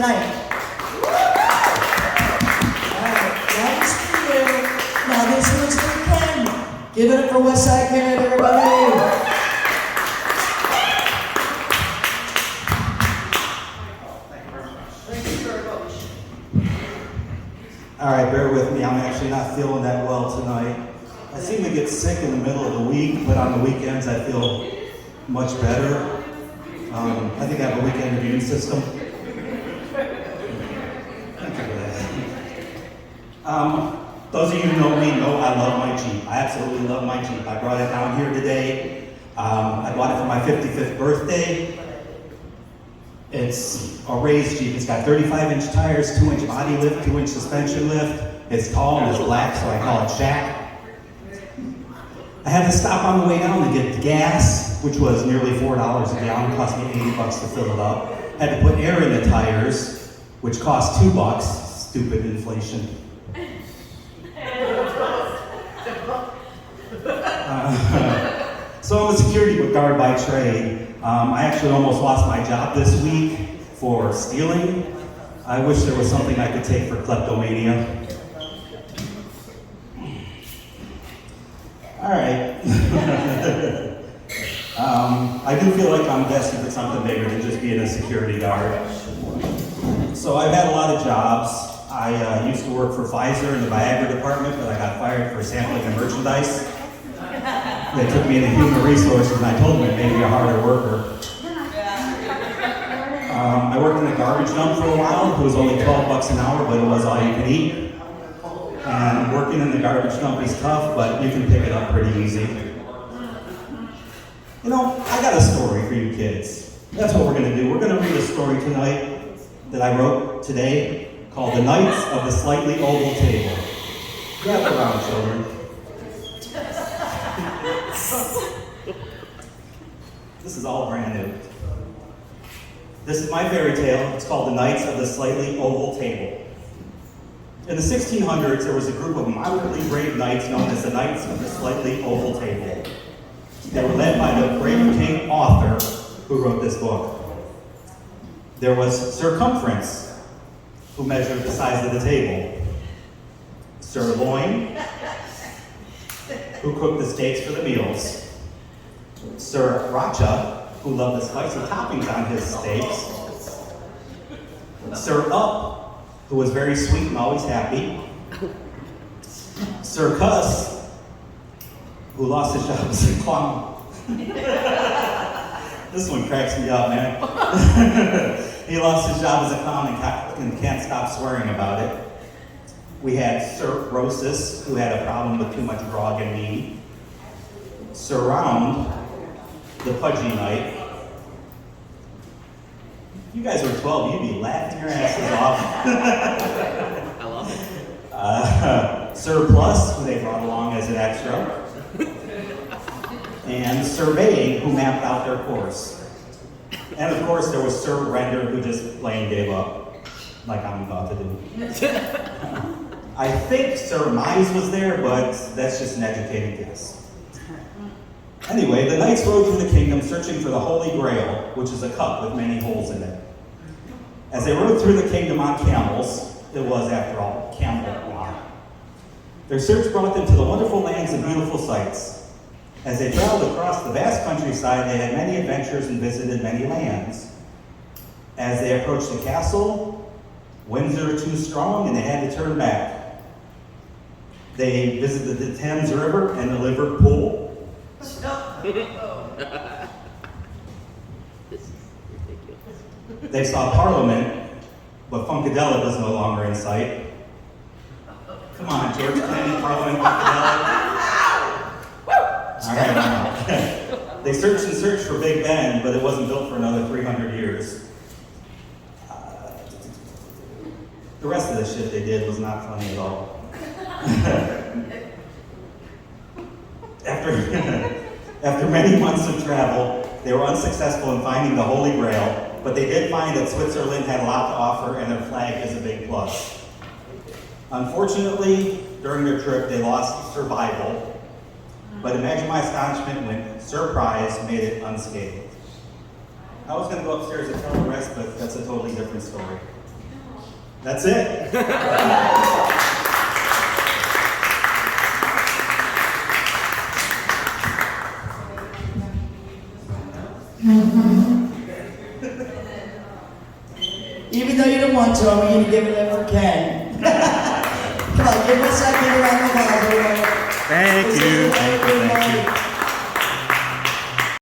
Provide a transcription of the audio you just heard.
tonight. Alright, that was for you. Now this one's for Ken. Give it up for Westside Ken, everybody. All right, bear with me. I'm actually not feeling that well tonight. I seem to get sick in the middle of the week, but on the weekends I feel much better. I think I have a weekend immune system. Thank you for that. Those of you who know me know I love my Jeep. I absolutely love my Jeep. I brought it down here today. I bought it for my 55th birthday. It's a raised Jeep. It's got 35-inch tires, 2-inch body lift, 2-inch suspension lift. It's tall and it's black, so I call it Shaq. I had to stop on the way down to get gas, which was nearly $4 a gallon. It cost me $80 to fill it up. Had to put air in the tires, which cost $2. Stupid inflation. So I'm a security guard by trade. I actually almost lost my job this week for stealing. I wish there was something I could take for kleptomania. All right. I do feel like I'm destined for something bigger than just being a security guard. So I've had a lot of jobs. I used to work for Pfizer in the Viagra department, but I got fired for sampling the merchandise. They took me into human resources, and I told them it made me a harder worker. I worked in a garbage dump for a while. It was only $12 an hour, but it was all you could eat. And working in the garbage dump is tough, but you can pick it up pretty easy. You know, I got a story for you kids. That's what we're going to do. We're going to read a story tonight that I wrote today called The Knights of the Slightly Oval Table. Gather around, children. This is all brand new. This is my fairy tale. It's called The Knights of the Slightly Oval Table. In the 1600s, there was a group of moderately brave knights known as the Knights of the Slightly Oval Table. They were led by the brave King Arthur, who wrote this book. There was Circumference, who measured the size of the table. Sir Loin, who cooked the steaks for the meals. Sir Racha, who loved the spicy toppings on his steaks. Sir Up, who was very sweet and always happy. Sir Cuss, who lost his job as a clown. This one cracks me up, man. He lost his job as a clown and can't stop swearing about it. We had Sir Rosas, who had a problem with too much grog and mead. Sir Round, the pudgy knight. If you guys were 12, you'd be laughing your asses off. I love it. Sir Plus, who they brought along as an extra. And Surveying, who mapped out their course. And of course, there was Sir Render, who just plain gave up, like I'm about to do. I think Sir Mize was there, but that's just an educated guess. Anyway, the knights rode through the kingdom searching for the Holy Grail, which is a cup with many holes in it. As they rode through the kingdom on camels, it was, after all, Camelot. Their search brought them to the wonderful lands and beautiful sights. As they traveled across the vast countryside, they had many adventures and visited many lands. As they approached the castle, winds were too strong and they had to turn back. They visited the Thames River and the Liverpool. This is ridiculous. They saw Parliament, but Funkadelic was no longer in sight. Come on, George Clooney, Parliament, Funkadelic. All right, now. They searched and searched for Big Ben, but it wasn't built for another 300 years. The rest of the shit they did was not funny at all. After many months of travel, they were unsuccessful in finding the Holy Grail, but they did find that Switzerland had a lot to offer and their flag is a big plus. Unfortunately, during their trip, they lost survival, but imagine my astonishment when Surprise made it unscathed. I was going to go upstairs and tell the rest, but that's a totally different story. That's it. Even though you don't want to, I'm going to give it up for Ken. Come on, give Westside Kid a round of applause, everybody. Thank This you, is thank you, thank you. everybody.